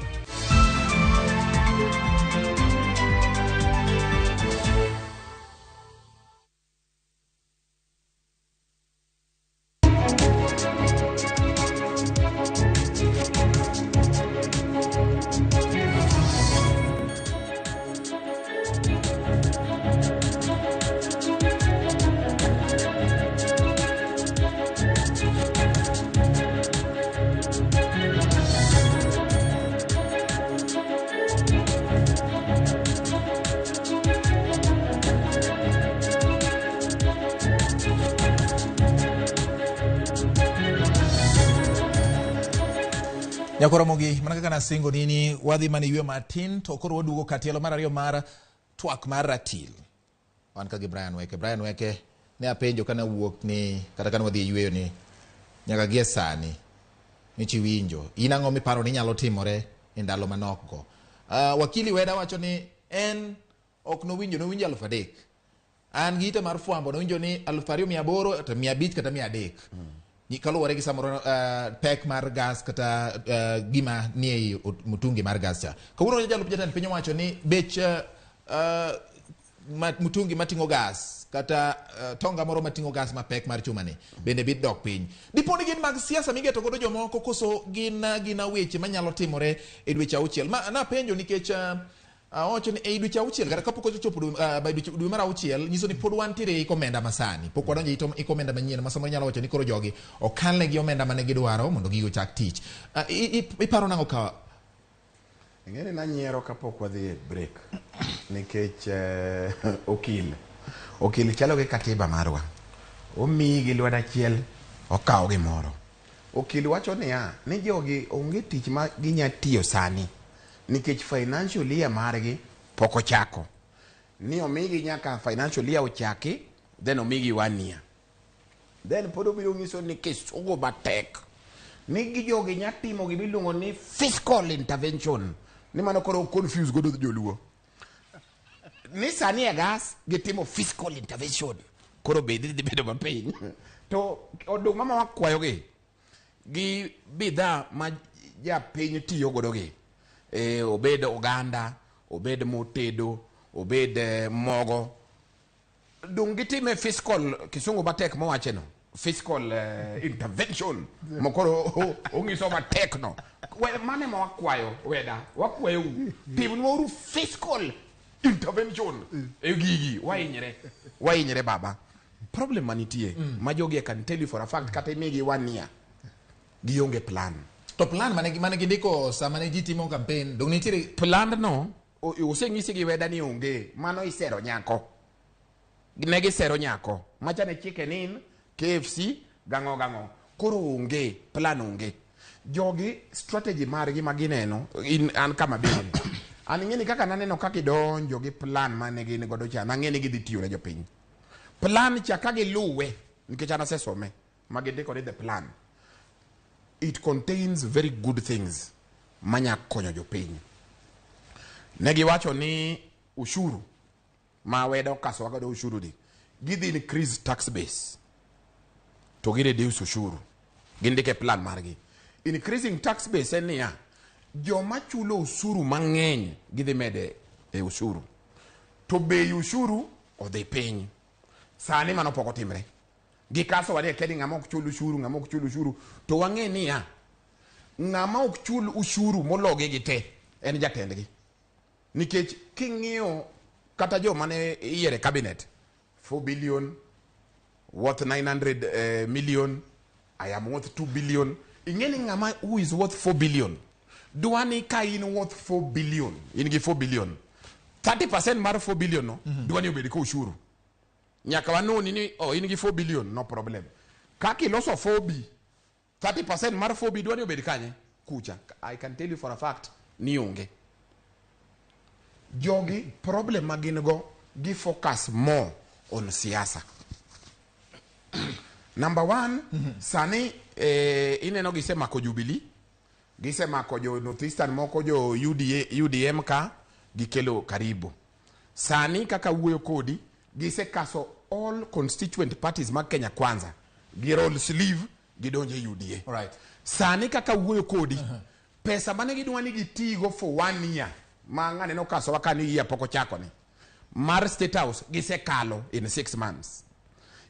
Nyakora mogi mana kaka nasingo nini wadhi mani ywe matin to koro wadugo katielo mar ariyo mar twak mar ratil wan ka gi Brian Weke ne apenjo kana wuok ni kata kana wadhi yweyo ni nyaka gie sani ni chiwinjo in ang'o miparo ni nyalo timore e ndalo manok go. Wakili Weda wacho ni en ok nowinjo 3,000 an gi ite mar fwambo nowinjo ni 2,800 to 500 kata 300 kaluwore gi samoro pek mar gas kata gima nie mutungi mar gas cha. Kawuono jalup jatend piny owacho ni bech mutungi mating'o gas kata tonga moro mating'o gas mapek mar chuma ni bende bit dok piny. Dipo ni gin mag siasa migeto godo jomoko koso gin weche manyalo timore e dweche auchiel. Napenjo nikech owacho ni e dweche auchiel kata kapok ochopo dwe mar auchiel nyiso ni pod wantiere i omenda masani. Pok wadonjo i omenda manyien ma samoro nyalo wacho ni koro jogi okalne gi omenda mane gidwaro mondo gigo chak tich. Iparo nang'o ka ng'ere na nyiero kapok wadhi e break nikech okil chalo gi katiba marwa omiyi gi lwedo achiel okawo gimoro. Okil wacho ni jogi onge tich ma ginya tiyo sani nikech financial year margi pok ochako. Ni omigi nyaka financial year ochaki then omigi 1 year. Then pod obiro nyiso ni kisugo matek ni jogi nya timo gimiluongo ni fiscal intervention. Ni mano koro confuse godo joluo. Ni sani e gas gitimo fiscal intervention. Koro bedi dhi bedo mapiny. To oduma ma wakwayogi gi bidhaa ma japiny tiyo godo gi. Obed oganda, obed motedo, obed mogo. Dung gitime fiscal kisungu matek mowache no. Fiscal intervention. Mokoro ongiso matek no. Mane ma wakwayo Weda, wakwayo tim noru fiscal intervention e gigi wainyere baba. Problem manitie ma jogi I can tell you for a fact kata imigi 1 year gionge plan. To plan mane gindiko sama ne ji timo campaign dong nitiere plan no oseng'isi gi Weda ni onge mano isero nyako. Ne gisero nyako machane chicken KFC gang'o koro onge plan onge. Jogi strategy margi magineno an kama bene an ng'eni kaka naneno kaka idonjo gi plan mane gin godo cha nang'eni gidhi tiyo ne jopiny. Plan cha ka giluwe nikech an asesome magindiko ni the plan it contains very good things manya konyo jopiny. Ne giwacho ni ushuru ma Weda okaso godo ushuru di gidhi increase tax base to gi reduce ushuru. Gindike plan margi increasing tax base en niya joma chulo ushuru mang'eny gidhi mede e ushuru to bei ushuru odhi piny. Sani mano pok otimre. Gikaso wadhi kedi ng'ama ok chul ushuru to wang'e niya ng'ama ok chul ushuru mologi gi te en jatendgi. Nikech king'iyo kata joma ne iyiere cabinet 4 billion worth 900 million I am worth 2 billion. Ingeni ngama who is worth 4 billion. Duani ka in worth 4 billion. In gi 4 billion. 30% mar 4 billion no. Duani obedi ko ushuru. Nyaka wanoni ni in gi 4 billion no problem. Kaki loso 4B. 30% mar 4B duani obedi kanye? Kucha. I can tell you for a fact ni onge. Jogi problem magin go gi focus more on siasa. Number 1, sani ineno gisemako Jubilee, gisemako jo Northeastern moko jo UDM ka gikelo karibu. Sani kaka wuoyo kodi gisekaso all constituent parties mag Kenya Kwanza giroll sleeve gidonje UDA. Right. Sani kaka wuoyo kodi pesa mane gidwani gitigo for 1 year ma ng'ane no kaso wakani year poko chako ni mar State House gisekalo in 6 months.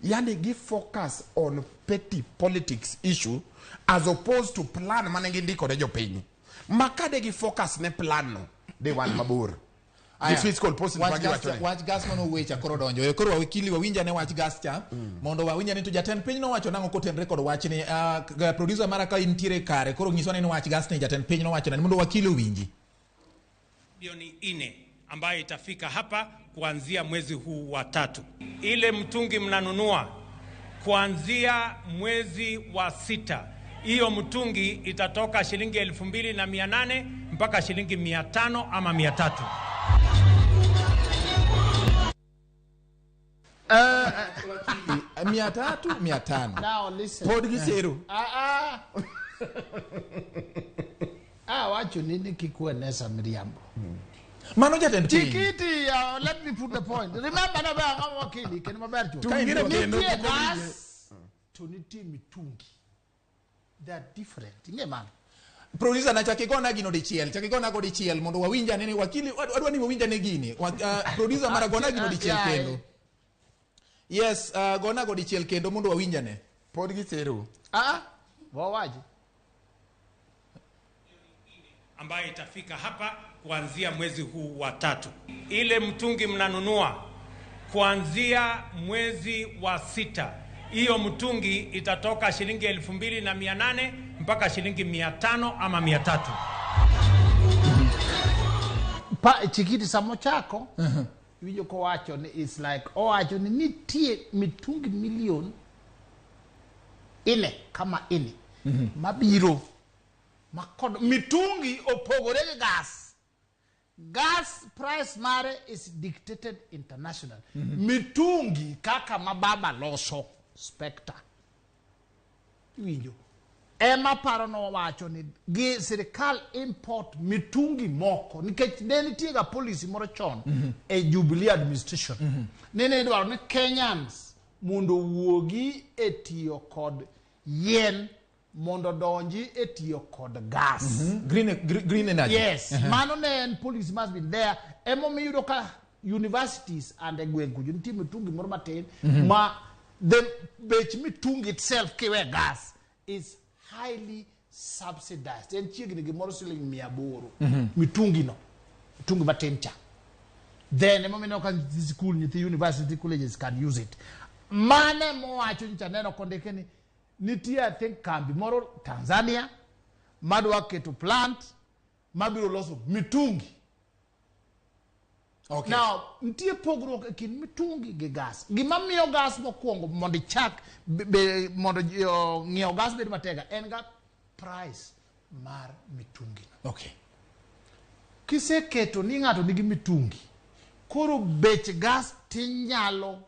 Yani give focus on petty politics issue as opposed to plan mane gindiko ne jopiny. Makade gi focus ne plan no de wan mabor. The fiscal policy wach gas mano wecha koro donjo. Koro wakili wawinja ne wach gas cha mondo wawinja ni to jatend piny no wacho nango kotenre kod wach ni producer mara ka intiere kare koro nyiso ni wach gas ni jatend piny no wacho ni mondo wakili winji. Bilioni 4 ambayo itafika hapa kuanzia mwezi huu wa 3. Ile mtungi mnanunua kuanzia mwezi wa 6. Hiyo mtungi itatoka shilingi 2,800 mpaka shilingi 500 ama 300. 300 500. Now listen. Pod gichero. Wacho nini kikueneza miriambo. Mano jatend piny. Tikiti, let me put the point. Remember na ba kama wakili keni maber tu. Kaingine kendo gas to niti mitungi. They are different. Inge man. Producer na chakigona gino dichiel. Chakigona go dichiel mondo wawinja nini wakili wadwa ni wawinja ne gini. Producer mara gona gino dichiel kendo. Yes, gona go dichiel kendo mondo wawinja ne. Pod gichero. Wawaji. Ambayo itafika hapa kuanzia mwezi huu wa 3. Ile mtungi mnanunua kuanzia mwezi wa 6. Hiyo mtungi itatoka shilingi 2,800 mpaka shilingi 500 ama 300. Chikiti samo chako. Wijo ko wacho ni it's like wacho ni nitie mitungi milion ine kama ini. Mabiro makod mitungi opogore gas. Gas price mare is dictated international. Mitungi kaka mababa loso spectre. Winjo. Ema paro no wacho ni gi sirikal import mitungi moko nikech ne nitie ga policy moro chon e Jubilee administration. Nene dwaro ni Kenyans mondo wuogi etiyo kod yen mondo donji etiyo kod gas. Green energy. Yes. Mano ne policy must be there. Emo miyudo ka universities and egwengu unity mitungi moro matin ma the bech mitungi itself kiwe gas is highly subsidized. En chiegni gimoro siling 800 mitungi no. Mitungi matin cha. Then emo mino ka school nyithi university colleges can use it. Mane mo wacho ncha neno kondekeni nitie I think kambi moro Tanzania madwa keto plant mabiro loso mitungi. Okay. Now, nitie pogruok e kind mitungi gi gas. Gima miyo gas mokwongo mondo chak mondo ng'iewo gas bed matega en ga price mar mitungi. Okay. Kiseketo ni ng'ato nigi mitungi, koro bech gas tinyalo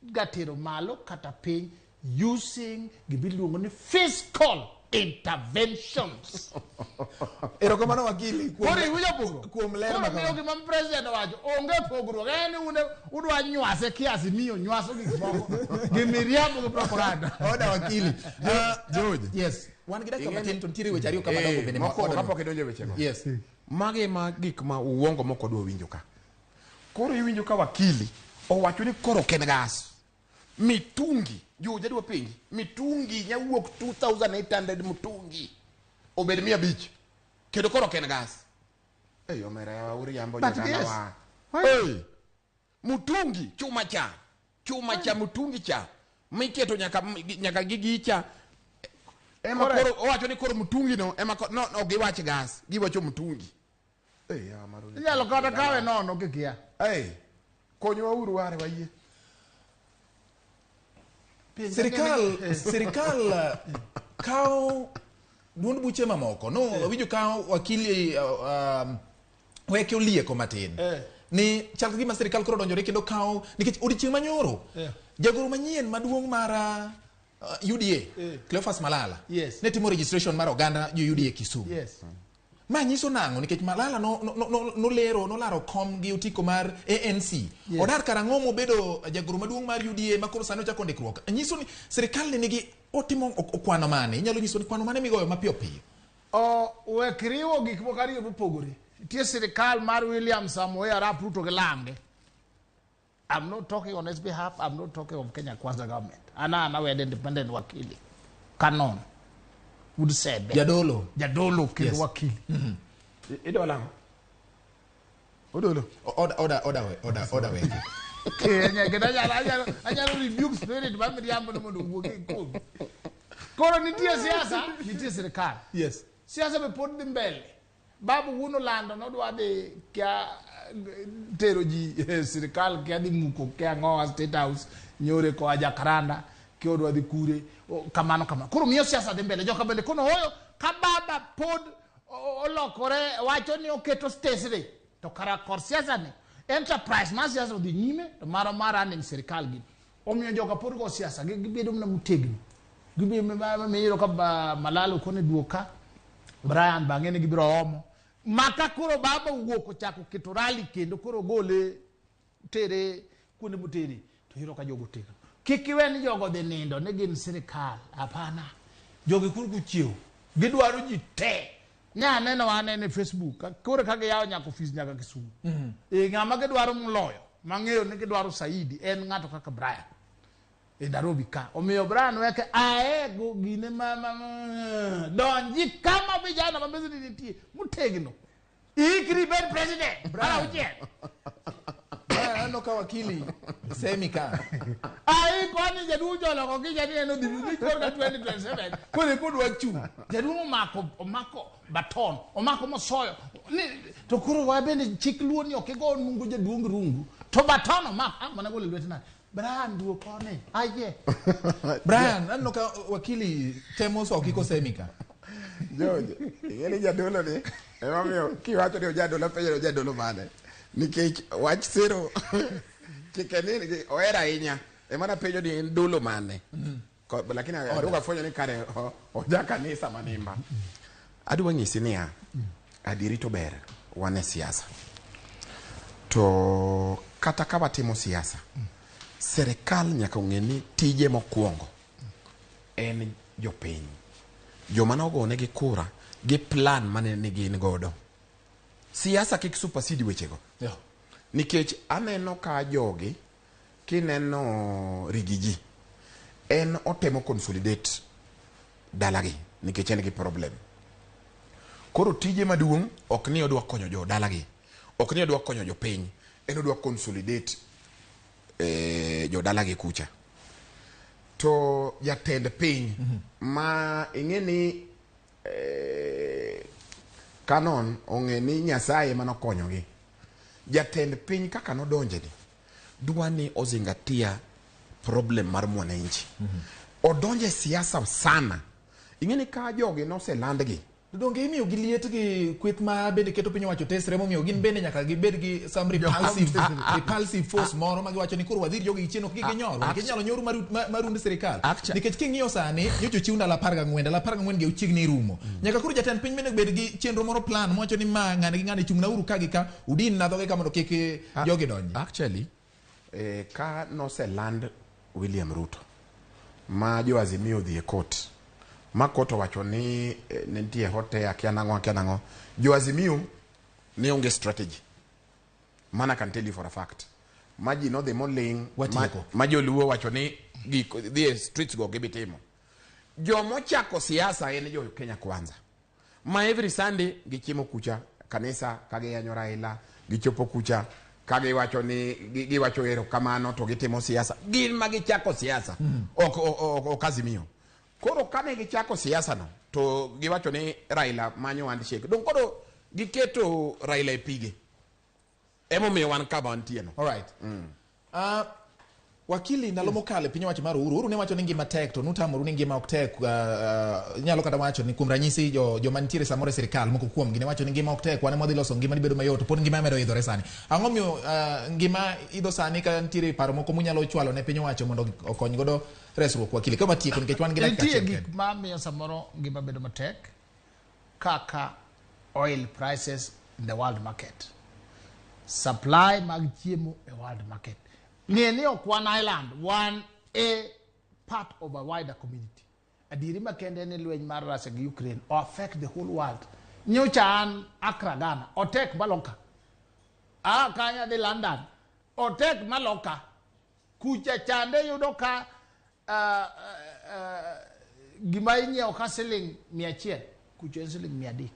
gatero malo kata piny using gibiluongo ni fiscal interventions. Erokamano wakili kuom lero ma miyo gima president wacho onge pogruok en udwa nywase kiasi miyo nywaso gik moko gimiriambo gi propaganda. Oda wakili. George. Yes. Wan gi dakika matin to nitiere weche ariyo kama dongo bende moko kapok idonjo weche go. Yes. Mage ma gik ma uongo moko dwa winjo ka. Koro iwinjo ka wakili owacho ni koro ken gas. Mitungi jo jadwa pingi mitungi nyawuok 2800 mitungi obed 500 kendo koro ken gas. Omera uri yambo nyaka wa. Mutungi chuma cha mutungi cha miketo nyaka gigicha ema koro owacho ni koro mutungi no ema no giwach gas giwacho mutungi. Amaru nyalo kata kawe nono kikia. Konyo uru ware wayie. Sirikal kao duond buche mamoko no winjo kao wakili weke olieko matin ni chal gima sirikal koro donjore kendo kao nikech odiochieng' manyoro jagoro manyien maduong' mar UDA Cleophas Malala ne timo registration mar oganda jo UDA Kisumu. Ma nyiso nango nikech Malala nolaro kom gi otiko mar ANC. Odar karang'o mobedo jagoro maduong' mar UDA makoro sano chako ndikruok. Nyiso ni sirikal nigi otimo kwano mane. Inyalo nyiso ni kwano mane migoyo mapiyo piyo. Wekriwo gik moko ariyo mopogore. Tie sirikal mar William Samoei Arap Ruto gi Lange. I'm not talking on his behalf. I'm not talking of Kenya Kwanza government. Ana we independent wakili. Canon. Would say Jadolo kendo wakili. Ido lango. Odolo. Oda we. Kenya anyalo rebuke spirit ba miriambo no mondo wuoge ko. Koro nitie siasa, nitie serikali. Yes. Siasa be pod mbele. Babu wuno lando no dwa de kya tero ji serikali kya di muko kya ngoa State House nyore ko aja karanda kyo dwa di kure kamano. Koro miyo siasa de mbele joka bende kono hoyo kababa pod olokore wacho ni oketo stesre to kara kor siasa ni enterprise ma siasa di nyime to mara ni serikali gi omiyo joka pod go siasa gibedo mna mutegno gibi me yiro ka malalo kone duoka Brian bangene gibiro omo maka koro baba wuoko chako ketorali kendo koro gole tere kuonde muteri to yiro ka jogo tegno kikiwe ni jogo dhi nindo ne gin sirikal hapana jogi kuru kuchiew gidwaro ji te nya neno ane Facebook koro kage yawo nyako office nyaka Kisumu ngama gidwaro mloyo mang'eyo ni gidwaro Saidi en ng'ato kaka Brian e Nairobi ka omiyo Brian weke aego gine mama donji kama vijana mabezi nitie mutegno ikri ben president Brian uje ano ka wakili semika ai kwani jadu jolo ko kija ni no dibu ko ka 2027 kone ko dwa chu jadu mako baton omako mosoyo ni to kuro wa bende chikluoni okego nungu jadu rungu to baton omako mana gole lwetna Brian duo kone aye Brian ano ka wakili temos okiko semika George yele jadolo ni emamio kiwacho ni jadolo pejero jadolo mane nikech wach sero chikenini oera inya emana pejo ni ndolo mane lakini aduka fonyo ni kare oja kanisa manimba aduwa ngisi niya adirito ber wane siasa to kata kaba timo siasa serikal nyaka ungeni tije mokwongo en jopiny jomanogo negi kura gi plan mane nigi godo siasa kik supersede wechego nikech aneno ka jogi kineno rigiji en otemo consolidate dalagi nikech en gi problem koro tije maduong' ok ni odwa konyo jo dalagi ok ni odwa konyo jopiny en odwa consolidate jo dalagi kucha to jatend piny ma ing'eni kanon ong'eni Nyasaye mano konyogi jatend piny kaka nodonje ni dwani ozingatia problem mar mwananchi odonje siasa sana ing'eni ka jogi noselandgi donge imiyo gi liet gi kweth ma bende keto piny wacho tesre momiyo gin bende nyaka gibed gi some repulsive force moro ma giwacho ni koro wadhir jogi gichieno kik ginyoro nikech nyalo nyoru marund sirikal nikech king'iyo sani nyocho chiw ndalo 14 gi chiegni rumo nyaka koro jatend piny bende bed gi chenro moro plan mowacho ni ma ng'ane gi ng'ane chung'na uru ka gi ka udin na dhoge ka mondo kik jogi donji actually ka noseland William Ruto ma jo Azimio dhi e court ma koto wacho ni nentie hote akianango jo Azimio ne onge strategy mana can tell you for a fact maji no the moling majo luo wacho ni the streets go gibitimo jo mochako siasa en jo Kenya Kwanza ma every Sunday gichimo kucha kanisa kage yanyo Raila gichopo kucha kage wacho ni giwacho ero kamano to gitimo siasa gin magichako siasa ok Azimio koro kane gichako siasa no to giwacho ni Raila manyo handshake don koro giketo Raila e pige emo me wan kama antieno all right wakili ndalo mokale piny wacho mar uru ne wacho ni ngima tek to nutamoru ni ngima ok tek nyalo kata wacho ni kuom ranyisi jo mantiere samore sirikal moko kuom gine wacho ni ngima ok tek wane modhi loso ngima ni bedo mayot pod ngima medo idhore sani ang'o miyo ngima idho sani ka ntiere paro moko munyalo chwalo ne piny wacho mondo okony godo resruok wakili kama tieko nikech wan gi dakika achiel kende gik ma miyo samoro ngima bedo matek kaka oil prices in the world market supply mag chiemo e world market Nieni ok one island, one a part of a wider community. Adiri makende ni lweny mar Russia gi Ukraine or affect the whole world. Nyocha an Accra Ghana, otek Maloka. Kanya de London, otek Maloka. Kucha chande yudo ka gima inyiewo ka siling 100, kucha siling 300.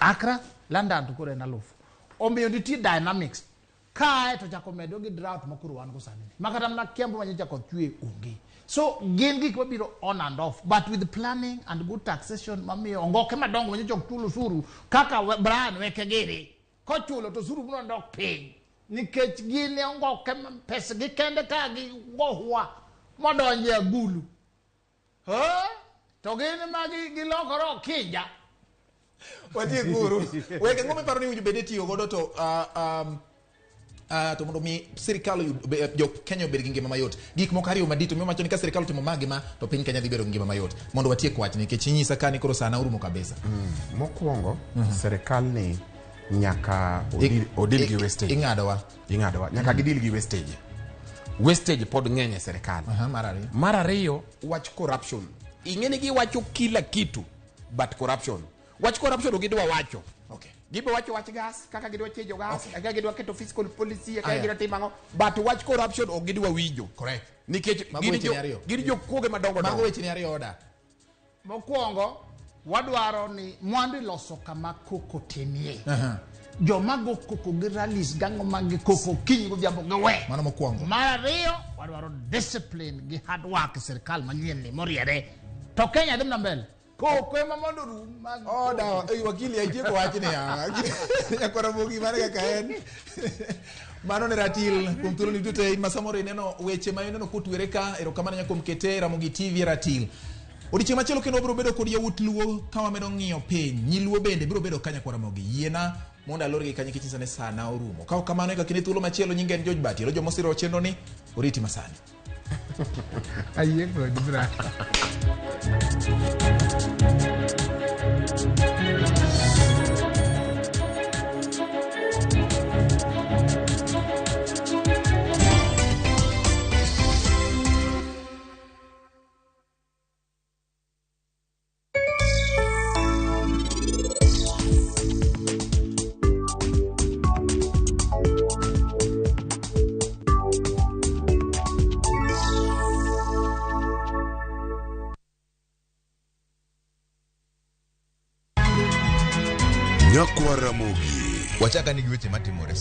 Accra, London to kore na lofu. Omiyo nitie dynamics. Kae to chako medo gi drought mokuru wan go sani makata na kembo manye chako chwe onge so gin gik mabiro on and off but with planning and good taxation mamiyo ongoke madongo manye chok chulo suru kaka Brian weke giri ko chulo to suru biro ndok piny nikech gin ongoke pesa gi kende ka gi gohwa modonje agulu to gin magi gilokoro kinja watie guru weke ngome paro ni uju bede tiyo godo to to mondo mi sirikal jo Kenya obed gi ngima mayot. Gik moko ariyo madito mi wacho ni ka sirikal timo magi ma to piny Kenya dhi bedo gi ngima mayot. Mondo watiek wach nikech inyisa ka ni koro sana urumo kabisa. Mokwongo sirikal ni nyaka odil gi wastage. Ing'adowa nyaka gidil gi wastage pod ng'eny e sirikal. Mar ariyo wach corruption. Ing'eni giwacho kila kitu but corruption. Wach corruption gidwa wacho. Okay. Gibe wacho wach gas, kaka gidwa chejo gas, kaka gidwa keto fiscal policy, kaka gidwa timo ang'o, but wach corruption gidwa winjo. Correct. Nikech gin jokuoge madongo mago weche ni ariyo oda. Mokwongo wadwaro ni mwandu loso kama koko timie. Joma go koko gi rallies gango mag koko kinyi godhiambo giwe. Mano mokwongo. Mar ariyo wadwaro discipline gi hard work sirikal manyien ni moriere. To Kenya dhi mbele. Koko ema mondo rum mag oda wakili ajieko wachni yakora mogi mane kaka en. Mano ne Ratil kuom thuolo ni duto masamoro ineno weche ma ineno kotwere ka erokamano nyakom kete Ramogi TV Ratil. Odiochieng' machielo kendo biro bedo kod yawuot luo ka wamedo ng'iyo piny. Nyiluo bende biro bedo kanya kwa Ramogi. Yiena mondo alor gi kanye kichisa ne sana orumo. Ka kamano eka kinde thuolo machielo nyinge en George Bati. Rojo mosiro chenro ni oriti masani. Ayie bro dibra. Nyakwa Ramogi. Wachaka nigi weche matimore.